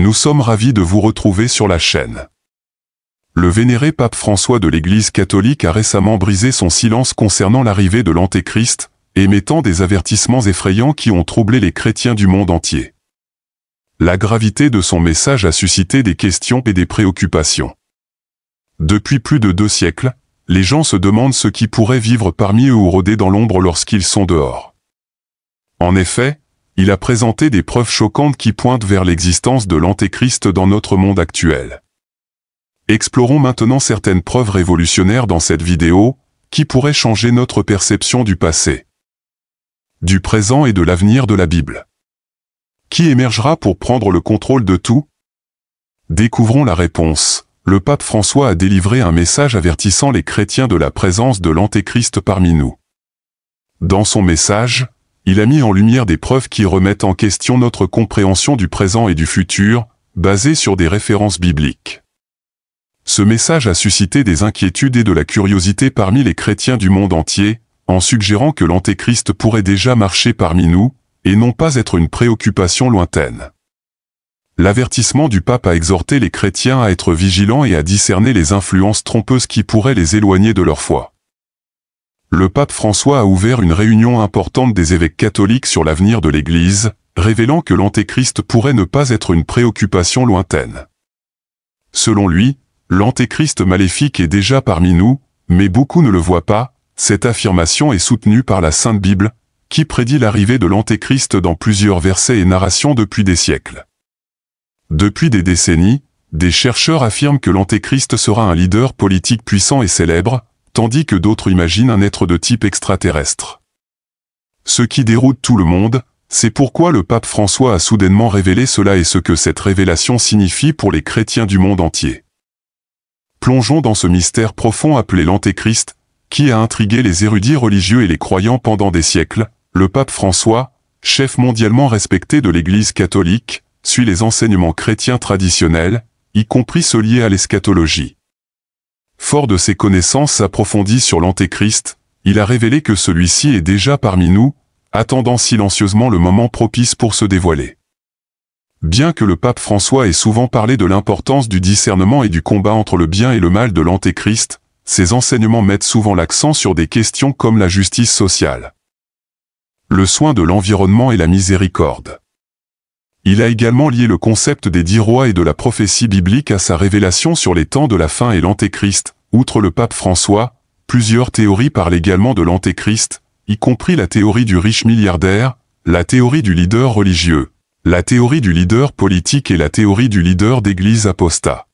Nous sommes ravis de vous retrouver sur la chaîne. Le vénéré pape François de l'Église catholique a récemment brisé son silence concernant l'arrivée de l'Antéchrist, émettant des avertissements effrayants qui ont troublé les chrétiens du monde entier. La gravité de son message a suscité des questions et des préoccupations. Depuis plus de 2 siècles, les gens se demandent ce qui pourrait vivre parmi eux ou rôder dans l'ombre lorsqu'ils sont dehors. En effet, il a présenté des preuves choquantes qui pointent vers l'existence de l'Antéchrist dans notre monde actuel. Explorons maintenant certaines preuves révolutionnaires dans cette vidéo, qui pourraient changer notre perception du passé, du présent et de l'avenir de la Bible. Qui émergera pour prendre le contrôle de tout? Découvrons la réponse. Le pape François a délivré un message avertissant les chrétiens de la présence de l'Antéchrist parmi nous. Dans son message, il a mis en lumière des preuves qui remettent en question notre compréhension du présent et du futur, basées sur des références bibliques. Ce message a suscité des inquiétudes et de la curiosité parmi les chrétiens du monde entier, en suggérant que l'Antéchrist pourrait déjà marcher parmi nous, et non pas être une préoccupation lointaine. L'avertissement du pape a exhorté les chrétiens à être vigilants et à discerner les influences trompeuses qui pourraient les éloigner de leur foi. Le pape François a ouvert une réunion importante des évêques catholiques sur l'avenir de l'Église, révélant que l'Antéchrist pourrait ne pas être une préoccupation lointaine. Selon lui, l'Antéchrist maléfique est déjà parmi nous, mais beaucoup ne le voient pas. Cette affirmation est soutenue par la Sainte Bible, qui prédit l'arrivée de l'Antéchrist dans plusieurs versets et narrations depuis des siècles. Depuis des décennies, des chercheurs affirment que l'Antéchrist sera un leader politique puissant et célèbre, tandis que d'autres imaginent un être de type extraterrestre. Ce qui déroute tout le monde, c'est pourquoi le pape François a soudainement révélé cela et ce que cette révélation signifie pour les chrétiens du monde entier. Plongeons dans ce mystère profond appelé l'Antéchrist, qui a intrigué les érudits religieux et les croyants pendant des siècles. Le pape François, chef mondialement respecté de l'Église catholique, suit les enseignements chrétiens traditionnels, y compris ceux liés à l'eschatologie. Fort de ses connaissances approfondies sur l'Antéchrist, il a révélé que celui-ci est déjà parmi nous, attendant silencieusement le moment propice pour se dévoiler. Bien que le pape François ait souvent parlé de l'importance du discernement et du combat entre le bien et le mal de l'Antéchrist, ses enseignements mettent souvent l'accent sur des questions comme la justice sociale, le soin de l'environnement et la miséricorde. Il a également lié le concept des 10 rois et de la prophétie biblique à sa révélation sur les temps de la fin et l'Antéchrist. Outre le pape François, plusieurs théories parlent également de l'Antéchrist, y compris la théorie du riche milliardaire, la théorie du leader religieux, la théorie du leader politique et la théorie du leader d'église apostat.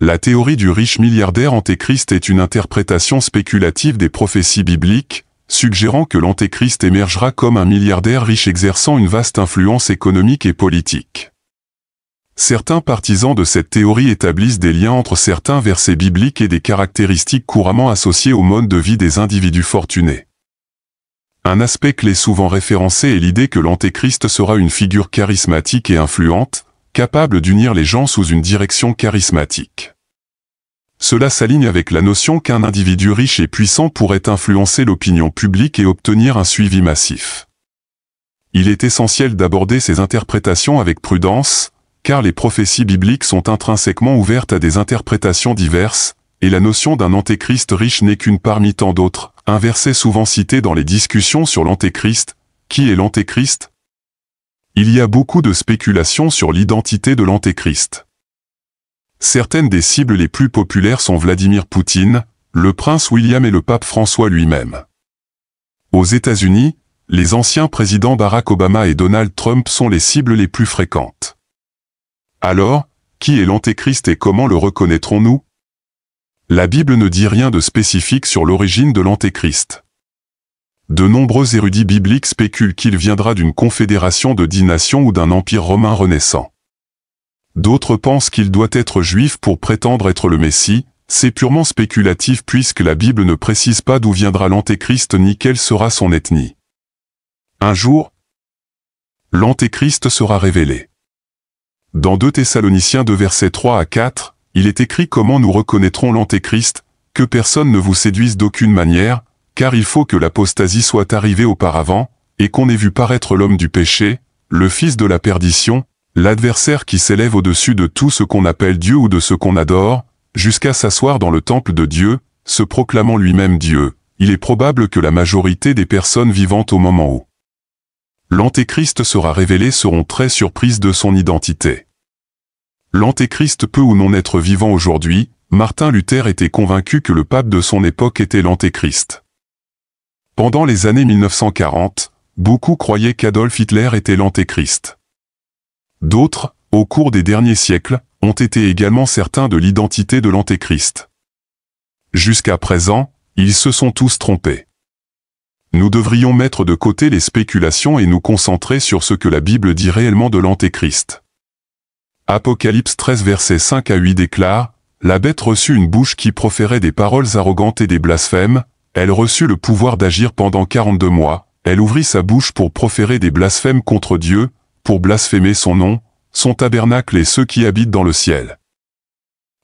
La théorie du riche milliardaire Antéchrist est une interprétation spéculative des prophéties bibliques, suggérant que l'Antéchrist émergera comme un milliardaire riche exerçant une vaste influence économique et politique. Certains partisans de cette théorie établissent des liens entre certains versets bibliques et des caractéristiques couramment associées au mode de vie des individus fortunés. Un aspect clé souvent référencé est l'idée que l'Antéchrist sera une figure charismatique et influente, capable d'unir les gens sous une direction charismatique. Cela s'aligne avec la notion qu'un individu riche et puissant pourrait influencer l'opinion publique et obtenir un suivi massif. Il est essentiel d'aborder ces interprétations avec prudence, car les prophéties bibliques sont intrinsèquement ouvertes à des interprétations diverses, et la notion d'un Antéchrist riche n'est qu'une parmi tant d'autres. Un verset souvent cité dans les discussions sur l'Antéchrist. Qui est l'Antéchrist? Il y a beaucoup de spéculations sur l'identité de l'Antéchrist. Certaines des cibles les plus populaires sont Vladimir Poutine, le prince William et le pape François lui-même. Aux États-Unis, les anciens présidents Barack Obama et Donald Trump sont les cibles les plus fréquentes. Alors, qui est l'Antéchrist et comment le reconnaîtrons-nous? La Bible ne dit rien de spécifique sur l'origine de l'Antéchrist. De nombreux érudits bibliques spéculent qu'il viendra d'une confédération de 10 nations ou d'un empire romain renaissant. D'autres pensent qu'il doit être juif pour prétendre être le Messie. C'est purement spéculatif puisque la Bible ne précise pas d'où viendra l'Antéchrist ni quelle sera son ethnie. Un jour, l'Antéchrist sera révélé. Dans 2 Thessaloniciens 2 versets 3 à 4, il est écrit comment nous reconnaîtrons l'Antéchrist, que personne ne vous séduise d'aucune manière, car il faut que l'apostasie soit arrivée auparavant, et qu'on ait vu paraître l'homme du péché, le fils de la perdition, l'adversaire qui s'élève au-dessus de tout ce qu'on appelle Dieu ou de ce qu'on adore, jusqu'à s'asseoir dans le temple de Dieu, se proclamant lui-même Dieu. Il est probable que la majorité des personnes vivant au moment où l'Antéchrist sera révélé seront très surprises de son identité. L'Antéchrist peut ou non être vivant aujourd'hui. Martin Luther était convaincu que le pape de son époque était l'Antéchrist. Pendant les années 1940, beaucoup croyaient qu'Adolf Hitler était l'Antéchrist. D'autres, au cours des derniers siècles, ont été également certains de l'identité de l'Antéchrist. Jusqu'à présent, ils se sont tous trompés. Nous devrions mettre de côté les spéculations et nous concentrer sur ce que la Bible dit réellement de l'Antéchrist. Apocalypse 13 versets 5 à 8 déclare « La bête reçut une bouche qui proférait des paroles arrogantes et des blasphèmes, elle reçut le pouvoir d'agir pendant 42 mois, elle ouvrit sa bouche pour proférer des blasphèmes contre Dieu, pour blasphémer son nom, son tabernacle et ceux qui habitent dans le ciel.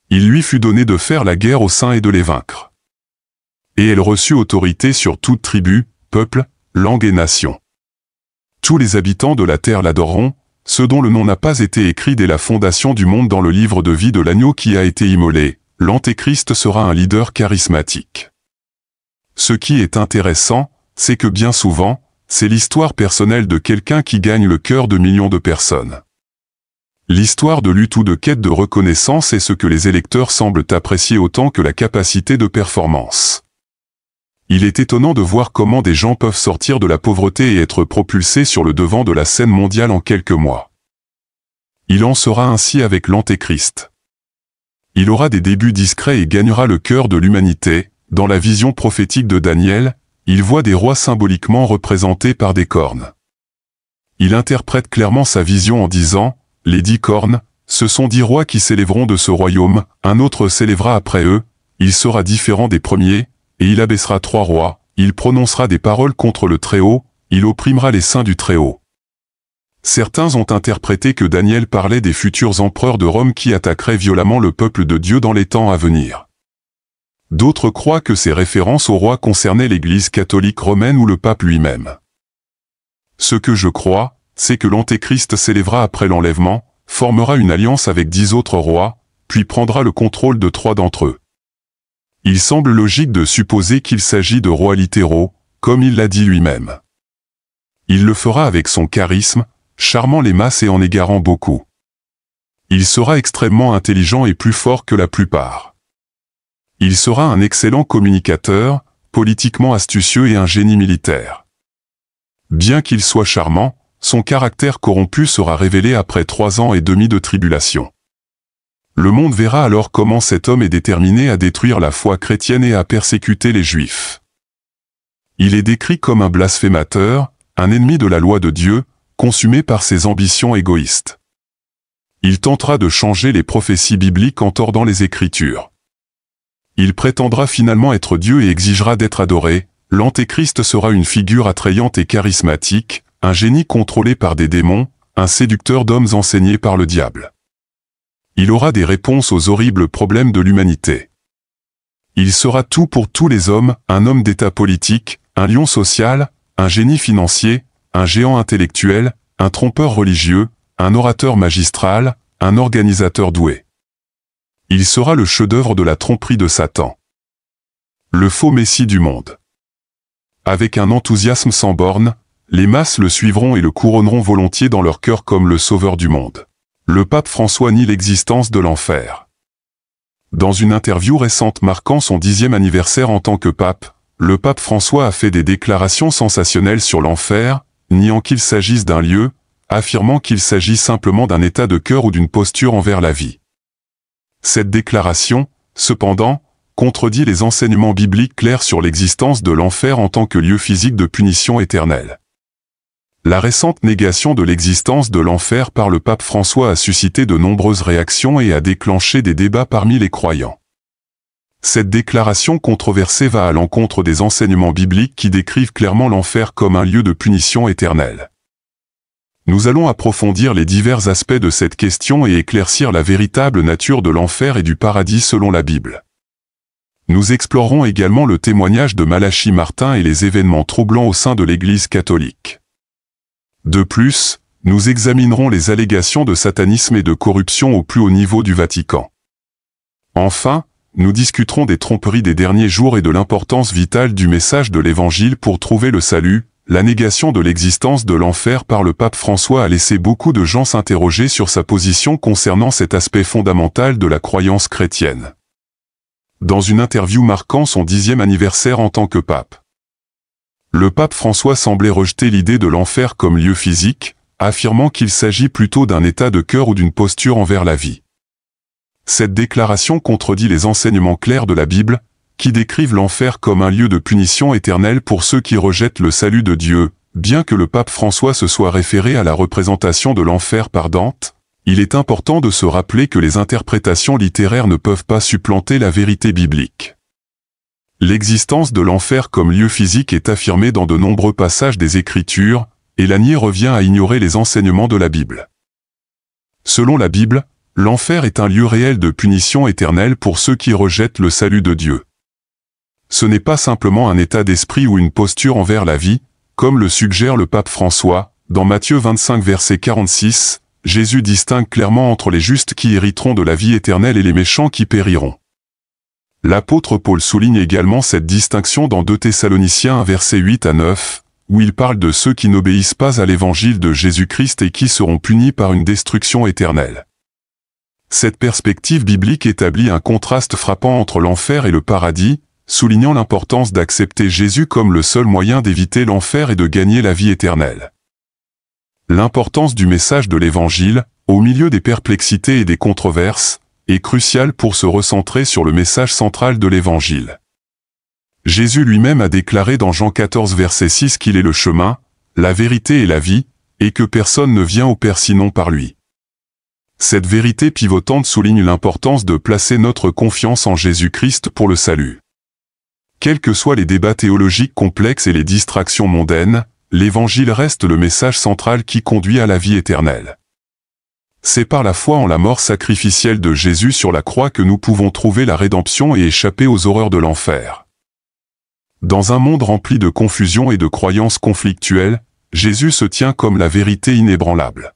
Il lui fut donné de faire la guerre aux saints et de les vaincre. Et elle reçut autorité sur toute tribu, peuple, langue et nation. Tous les habitants de la terre l'adoreront, ceux dont le nom n'a pas été écrit dès la fondation du monde dans le livre de vie de l'agneau qui a été immolé. L'Antéchrist sera un leader charismatique. Ce qui est intéressant, c'est que bien souvent, c'est l'histoire personnelle de quelqu'un qui gagne le cœur de millions de personnes. L'histoire de lutte ou de quête de reconnaissance est ce que les électeurs semblent apprécier autant que la capacité de performance. Il est étonnant de voir comment des gens peuvent sortir de la pauvreté et être propulsés sur le devant de la scène mondiale en quelques mois. Il en sera ainsi avec l'Antéchrist. Il aura des débuts discrets et gagnera le cœur de l'humanité. Dans la vision prophétique de Daniel, il voit des rois symboliquement représentés par des cornes. Il interprète clairement sa vision en disant « Les 10 cornes, ce sont 10 rois qui s'élèveront de ce royaume, un autre s'élèvera après eux, il sera différent des premiers, et il abaissera 3 rois, il prononcera des paroles contre le Très-Haut, il opprimera les saints du Très-Haut. » Certains ont interprété que Daniel parlait des futurs empereurs de Rome qui attaqueraient violemment le peuple de Dieu dans les temps à venir. D'autres croient que ces références aux rois concernaient l'Église catholique romaine ou le pape lui-même. Ce que je crois, c'est que l'Antéchrist s'élèvera après l'enlèvement, formera une alliance avec 10 autres rois, puis prendra le contrôle de 3 d'entre eux. Il semble logique de supposer qu'il s'agit de rois littéraux, comme il l'a dit lui-même. Il le fera avec son charisme, charmant les masses et en égarant beaucoup. Il sera extrêmement intelligent et plus fort que la plupart. Il sera un excellent communicateur, politiquement astucieux et un génie militaire. Bien qu'il soit charmant, son caractère corrompu sera révélé après 3 ans et demi de tribulation. Le monde verra alors comment cet homme est déterminé à détruire la foi chrétienne et à persécuter les Juifs. Il est décrit comme un blasphémateur, un ennemi de la loi de Dieu, consumé par ses ambitions égoïstes. Il tentera de changer les prophéties bibliques en tordant les Écritures. Il prétendra finalement être Dieu et exigera d'être adoré. L'Antéchrist sera une figure attrayante et charismatique, un génie contrôlé par des démons, un séducteur d'hommes enseignés par le diable. Il aura des réponses aux horribles problèmes de l'humanité. Il sera tout pour tous les hommes, un homme d'état politique, un lion social, un génie financier, un géant intellectuel, un trompeur religieux, un orateur magistral, un organisateur doué. Il sera le chef-d'œuvre de la tromperie de Satan. Le faux messie du monde. Avec un enthousiasme sans borne, les masses le suivront et le couronneront volontiers dans leur cœur comme le sauveur du monde. Le pape François nie l'existence de l'enfer. Dans une interview récente marquant son 10e anniversaire en tant que pape, le pape François a fait des déclarations sensationnelles sur l'enfer, niant qu'il s'agisse d'un lieu, affirmant qu'il s'agit simplement d'un état de cœur ou d'une posture envers la vie. Cette déclaration, cependant, contredit les enseignements bibliques clairs sur l'existence de l'enfer en tant que lieu physique de punition éternelle. La récente négation de l'existence de l'enfer par le pape François a suscité de nombreuses réactions et a déclenché des débats parmi les croyants. Cette déclaration controversée va à l'encontre des enseignements bibliques qui décrivent clairement l'enfer comme un lieu de punition éternelle. Nous allons approfondir les divers aspects de cette question et éclaircir la véritable nature de l'enfer et du paradis selon la Bible. Nous explorerons également le témoignage de Malachie Martin et les événements troublants au sein de l'Église catholique. De plus, nous examinerons les allégations de satanisme et de corruption au plus haut niveau du Vatican. Enfin, nous discuterons des tromperies des derniers jours et de l'importance vitale du message de l'Évangile pour trouver le salut. La négation de l'existence de l'enfer par le pape François a laissé beaucoup de gens s'interroger sur sa position concernant cet aspect fondamental de la croyance chrétienne. Dans une interview marquant son 10e anniversaire en tant que pape, le pape François semblait rejeter l'idée de l'enfer comme lieu physique, affirmant qu'il s'agit plutôt d'un état de cœur ou d'une posture envers la vie. Cette déclaration contredit les enseignements clairs de la Bible, qui décrivent l'enfer comme un lieu de punition éternelle pour ceux qui rejettent le salut de Dieu. Bien que le pape François se soit référé à la représentation de l'enfer par Dante, il est important de se rappeler que les interprétations littéraires ne peuvent pas supplanter la vérité biblique. L'existence de l'enfer comme lieu physique est affirmée dans de nombreux passages des Écritures, et la nier revient à ignorer les enseignements de la Bible. Selon la Bible, l'enfer est un lieu réel de punition éternelle pour ceux qui rejettent le salut de Dieu. Ce n'est pas simplement un état d'esprit ou une posture envers la vie, comme le suggère le pape François. Dans Matthieu 25 verset 46, Jésus distingue clairement entre les justes qui hériteront de la vie éternelle et les méchants qui périront. L'apôtre Paul souligne également cette distinction dans 2 Thessaloniciens 1 verset 8 à 9, où il parle de ceux qui n'obéissent pas à l'évangile de Jésus-Christ et qui seront punis par une destruction éternelle. Cette perspective biblique établit un contraste frappant entre l'enfer et le paradis, soulignant l'importance d'accepter Jésus comme le seul moyen d'éviter l'enfer et de gagner la vie éternelle. L'importance du message de l'Évangile, au milieu des perplexités et des controverses, est cruciale pour se recentrer sur le message central de l'Évangile. Jésus lui-même a déclaré dans Jean 14 verset 6 qu'il est le chemin, la vérité et la vie, et que personne ne vient au Père sinon par lui. Cette vérité pivotante souligne l'importance de placer notre confiance en Jésus-Christ pour le salut. Quels que soient les débats théologiques complexes et les distractions mondaines, l'Évangile reste le message central qui conduit à la vie éternelle. C'est par la foi en la mort sacrificielle de Jésus sur la croix que nous pouvons trouver la rédemption et échapper aux horreurs de l'enfer. Dans un monde rempli de confusion et de croyances conflictuelles, Jésus se tient comme la vérité inébranlable.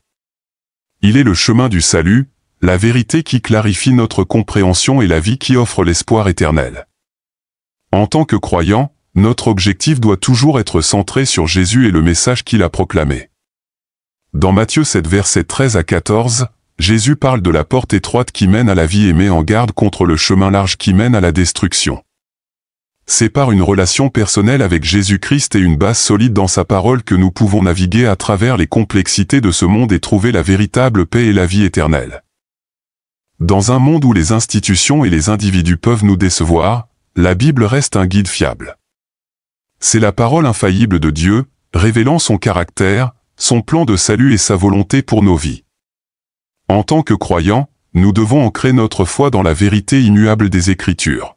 Il est le chemin du salut, la vérité qui clarifie notre compréhension et la vie qui offre l'espoir éternel. En tant que croyant, notre objectif doit toujours être centré sur Jésus et le message qu'il a proclamé. Dans Matthieu 7 versets 13 à 14, Jésus parle de la porte étroite qui mène à la vie et met en garde contre le chemin large qui mène à la destruction. C'est par une relation personnelle avec Jésus-Christ et une base solide dans sa parole que nous pouvons naviguer à travers les complexités de ce monde et trouver la véritable paix et la vie éternelle. Dans un monde où les institutions et les individus peuvent nous décevoir, la Bible reste un guide fiable. C'est la parole infaillible de Dieu, révélant son caractère, son plan de salut et sa volonté pour nos vies. En tant que croyants, nous devons ancrer notre foi dans la vérité immuable des Écritures.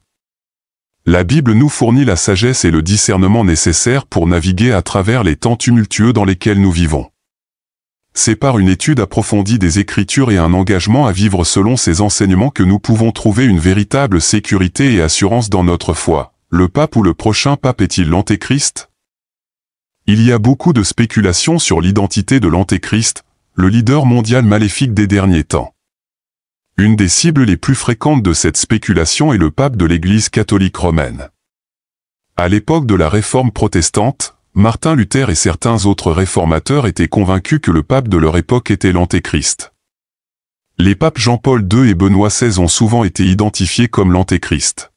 La Bible nous fournit la sagesse et le discernement nécessaires pour naviguer à travers les temps tumultueux dans lesquels nous vivons. C'est par une étude approfondie des Écritures et un engagement à vivre selon ces enseignements que nous pouvons trouver une véritable sécurité et assurance dans notre foi. Le pape ou le prochain pape est-il l'Antéchrist? Il y a beaucoup de spéculations sur l'identité de l'Antéchrist, le leader mondial maléfique des derniers temps. Une des cibles les plus fréquentes de cette spéculation est le pape de l'Église catholique romaine. À l'époque de la Réforme protestante, Martin Luther et certains autres réformateurs étaient convaincus que le pape de leur époque était l'Antéchrist. Les papes Jean-Paul II et Benoît XVI ont souvent été identifiés comme l'Antéchrist.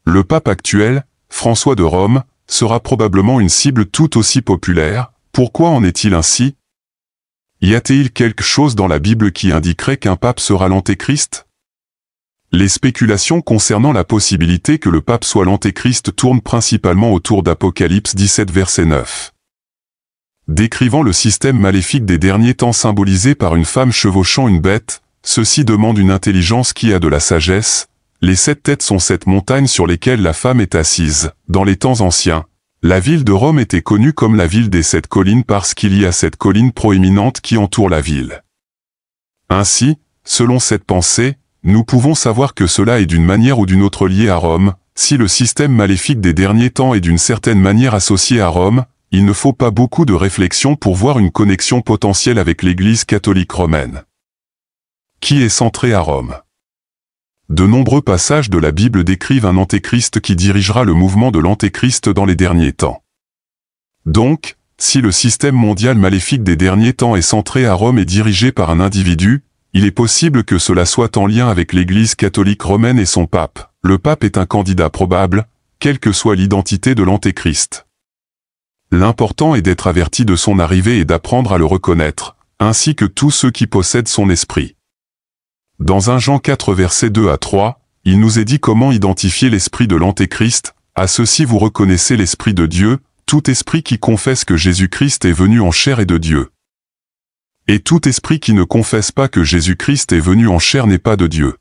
Le pape actuel, François de Rome, sera probablement une cible tout aussi populaire. Pourquoi en est-il ainsi? Y a-t-il quelque chose dans la Bible qui indiquerait qu'un pape sera l'Antéchrist? Les spéculations concernant la possibilité que le pape soit l'Antéchrist tournent principalement autour d'Apocalypse 17 verset 9. Décrivant le système maléfique des derniers temps symbolisé par une femme chevauchant une bête, ceci demande une intelligence qui a de la sagesse. Les 7 têtes sont 7 montagnes sur lesquelles la femme est assise. Dans les temps anciens, la ville de Rome était connue comme la ville des 7 collines parce qu'il y a 7 collines proéminentes qui entourent la ville. Ainsi, selon cette pensée, nous pouvons savoir que cela est d'une manière ou d'une autre lié à Rome. Si le système maléfique des derniers temps est d'une certaine manière associé à Rome, il ne faut pas beaucoup de réflexion pour voir une connexion potentielle avec l'Église catholique romaine, qui est centrée à Rome. De nombreux passages de la Bible décrivent un antéchrist qui dirigera le mouvement de l'antéchrist dans les derniers temps. Donc, si le système mondial maléfique des derniers temps est centré à Rome et dirigé par un individu, il est possible que cela soit en lien avec l'Église catholique romaine et son pape. Le pape est un candidat probable, quelle que soit l'identité de l'antéchrist. L'important est d'être averti de son arrivée et d'apprendre à le reconnaître, ainsi que tous ceux qui possèdent son esprit. Dans 1 Jean 4 versets 2 à 3, il nous est dit comment identifier l'esprit de l'antéchrist. À ceci vous reconnaissez l'esprit de Dieu, tout esprit qui confesse que Jésus-Christ est venu en chair est de Dieu. Et tout esprit qui ne confesse pas que Jésus-Christ est venu en chair n'est pas de Dieu.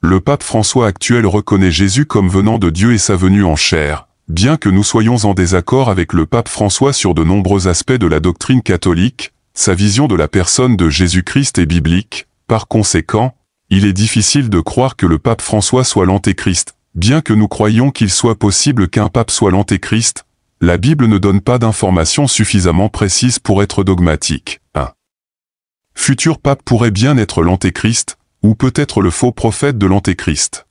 Le pape François actuel reconnaît Jésus comme venant de Dieu et sa venue en chair, bien que nous soyons en désaccord avec le pape François sur de nombreux aspects de la doctrine catholique, sa vision de la personne de Jésus-Christ est biblique. Par conséquent, il est difficile de croire que le pape François soit l'antéchrist. Bien que nous croyions qu'il soit possible qu'un pape soit l'antéchrist, la Bible ne donne pas d'informations suffisamment précises pour être dogmatique. Un futur pape pourrait bien être l'antéchrist, ou peut-être le faux prophète de l'antéchrist.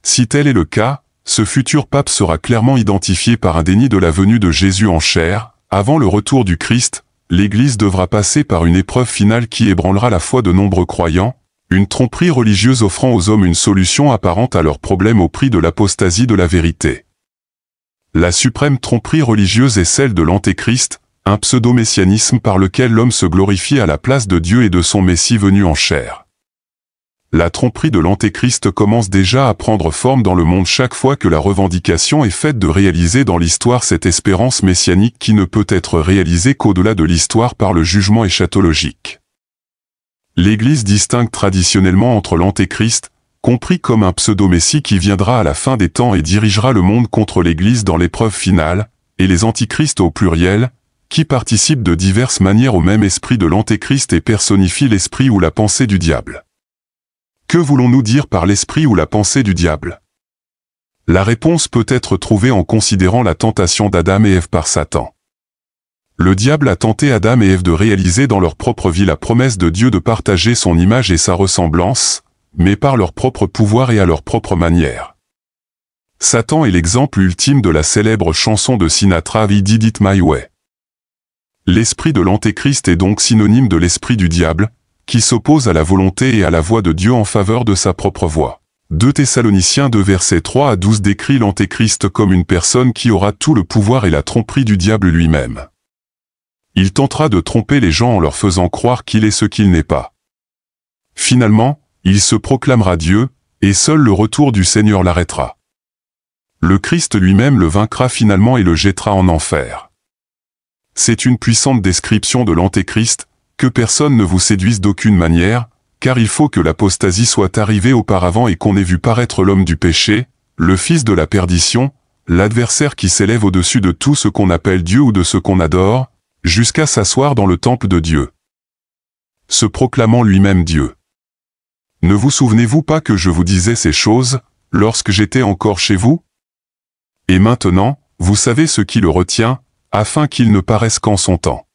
Si tel est le cas, ce futur pape sera clairement identifié par un déni de la venue de Jésus en chair. Avant le retour du Christ, l'Église devra passer par une épreuve finale qui ébranlera la foi de nombreux croyants, une tromperie religieuse offrant aux hommes une solution apparente à leurs problèmes au prix de l'apostasie de la vérité. La suprême tromperie religieuse est celle de l'antéchrist, un pseudo-messianisme par lequel l'homme se glorifie à la place de Dieu et de son Messie venu en chair. La tromperie de l'antéchrist commence déjà à prendre forme dans le monde chaque fois que la revendication est faite de réaliser dans l'histoire cette espérance messianique qui ne peut être réalisée qu'au-delà de l'histoire par le jugement eschatologique. L'Église distingue traditionnellement entre l'antéchrist, compris comme un pseudo-messie qui viendra à la fin des temps et dirigera le monde contre l'Église dans l'épreuve finale, et les antichrists au pluriel, qui participent de diverses manières au même esprit de l'antéchrist et personnifient l'esprit ou la pensée du diable. Que voulons-nous dire par l'esprit ou la pensée du diable? La réponse peut être trouvée en considérant la tentation d'Adam et Ève par Satan. Le diable a tenté Adam et Ève de réaliser dans leur propre vie la promesse de Dieu de partager son image et sa ressemblance, mais par leur propre pouvoir et à leur propre manière. Satan est l'exemple ultime de la célèbre chanson de Sinatra I Did It My Way. L'esprit de l'antéchrist est donc synonyme de l'esprit du diable, qui s'oppose à la volonté et à la voix de Dieu en faveur de sa propre voix. 2 Thessaloniciens 2 versets 3 à 12 décrit l'antéchrist comme une personne qui aura tout le pouvoir et la tromperie du diable lui-même. Il tentera de tromper les gens en leur faisant croire qu'il est ce qu'il n'est pas. Finalement, il se proclamera Dieu, et seul le retour du Seigneur l'arrêtera. Le Christ lui-même le vaincra finalement et le jettera en enfer. C'est une puissante description de l'antéchrist, que personne ne vous séduise d'aucune manière, car il faut que l'apostasie soit arrivée auparavant et qu'on ait vu paraître l'homme du péché, le fils de la perdition, l'adversaire qui s'élève au-dessus de tout ce qu'on appelle Dieu ou de ce qu'on adore, jusqu'à s'asseoir dans le temple de Dieu, se proclamant lui-même Dieu. Ne vous souvenez-vous pas que je vous disais ces choses, lorsque j'étais encore chez vous? Et maintenant, vous savez ce qui le retient, afin qu'il ne paraisse qu'en son temps.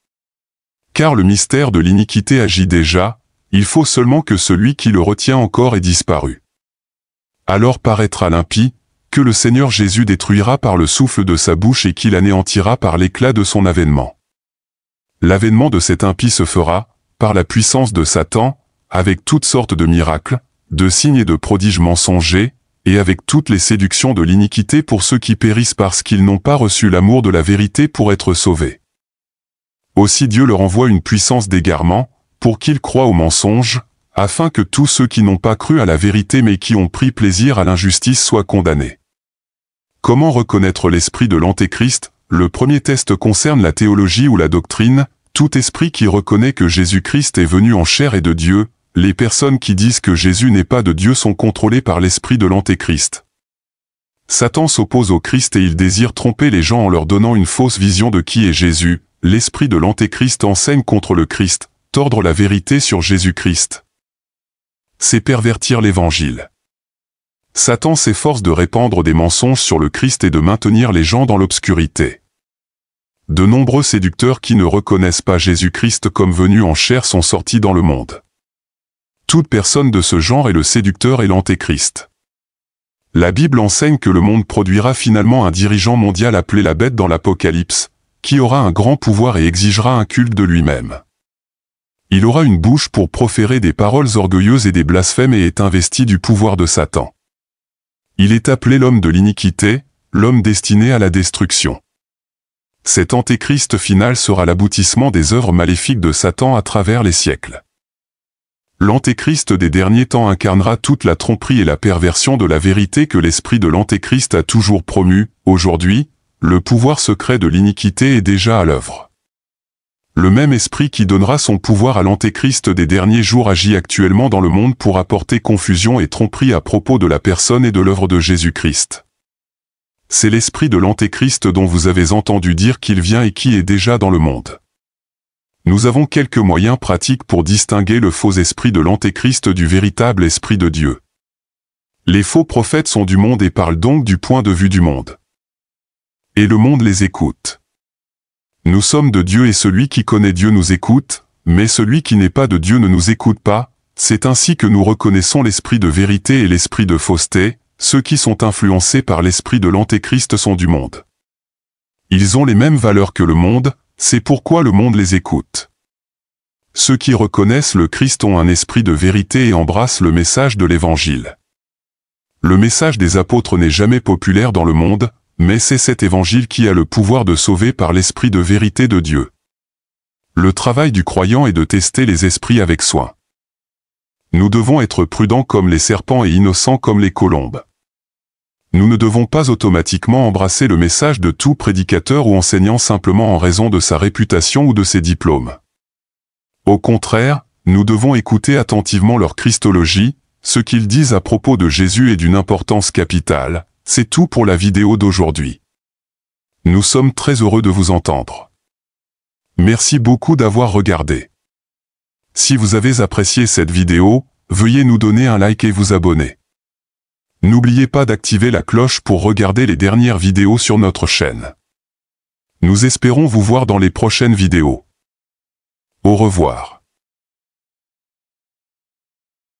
Car le mystère de l'iniquité agit déjà, il faut seulement que celui qui le retient encore ait disparu. Alors paraîtra l'impie, que le Seigneur Jésus détruira par le souffle de sa bouche et qu'il anéantira par l'éclat de son avènement. L'avènement de cet impie se fera, par la puissance de Satan, avec toutes sortes de miracles, de signes et de prodiges mensongers, et avec toutes les séductions de l'iniquité pour ceux qui périssent parce qu'ils n'ont pas reçu l'amour de la vérité pour être sauvés. Aussi Dieu leur envoie une puissance d'égarement, pour qu'ils croient au mensonge, afin que tous ceux qui n'ont pas cru à la vérité mais qui ont pris plaisir à l'injustice soient condamnés. Comment reconnaître l'esprit de l'antéchrist? Le premier test concerne la théologie ou la doctrine. Tout esprit qui reconnaît que Jésus-Christ est venu en chair est de Dieu. Les personnes qui disent que Jésus n'est pas de Dieu sont contrôlées par l'esprit de l'antéchrist. Satan s'oppose au Christ et il désire tromper les gens en leur donnant une fausse vision de qui est Jésus. L'esprit de l'antéchrist enseigne contre le Christ, tordre la vérité sur Jésus-Christ. C'est pervertir l'évangile. Satan s'efforce de répandre des mensonges sur le Christ et de maintenir les gens dans l'obscurité. de nombreux séducteurs qui ne reconnaissent pas Jésus-Christ comme venu en chair sont sortis dans le monde. Toute personne de ce genre est le séducteur et l'antéchrist. La Bible enseigne que le monde produira finalement un dirigeant mondial appelé la bête dans l'Apocalypse, qui aura un grand pouvoir et exigera un culte de lui-même. Il aura une bouche pour proférer des paroles orgueilleuses et des blasphèmes et est investi du pouvoir de Satan. Il est appelé l'homme de l'iniquité, l'homme destiné à la destruction. Cet antéchrist final sera l'aboutissement des œuvres maléfiques de Satan à travers les siècles. L'antéchrist des derniers temps incarnera toute la tromperie et la perversion de la vérité que l'esprit de l'antéchrist a toujours promue. Aujourd'hui, le pouvoir secret de l'iniquité est déjà à l'œuvre. Le même esprit qui donnera son pouvoir à l'antéchrist des derniers jours agit actuellement dans le monde pour apporter confusion et tromperie à propos de la personne et de l'œuvre de Jésus-Christ. C'est l'esprit de l'antéchrist dont vous avez entendu dire qu'il vient et qui est déjà dans le monde. Nous avons quelques moyens pratiques pour distinguer le faux esprit de l'antéchrist du véritable esprit de Dieu. Les faux prophètes sont du monde et parlent donc du point de vue du monde. Et le monde les écoute. Nous sommes de Dieu et celui qui connaît Dieu nous écoute, mais celui qui n'est pas de Dieu ne nous écoute pas. C'est ainsi que nous reconnaissons l'esprit de vérité et l'esprit de fausseté. Ceux qui sont influencés par l'esprit de l'antéchrist sont du monde. Ils ont les mêmes valeurs que le monde, c'est pourquoi le monde les écoute. Ceux qui reconnaissent le Christ ont un esprit de vérité et embrassent le message de l'Évangile. Le message des apôtres n'est jamais populaire dans le monde, mais c'est cet évangile qui a le pouvoir de sauver par l'esprit de vérité de Dieu. Le travail du croyant est de tester les esprits avec soin. Nous devons être prudents comme les serpents et innocents comme les colombes. Nous ne devons pas automatiquement embrasser le message de tout prédicateur ou enseignant simplement en raison de sa réputation ou de ses diplômes. Au contraire, nous devons écouter attentivement leur christologie, ce qu'ils disent à propos de Jésus est d'une importance capitale. C'est tout pour la vidéo d'aujourd'hui. Nous sommes très heureux de vous entendre. Merci beaucoup d'avoir regardé. Si vous avez apprécié cette vidéo, veuillez nous donner un like et vous abonner. N'oubliez pas d'activer la cloche pour regarder les dernières vidéos sur notre chaîne. Nous espérons vous voir dans les prochaines vidéos. Au revoir.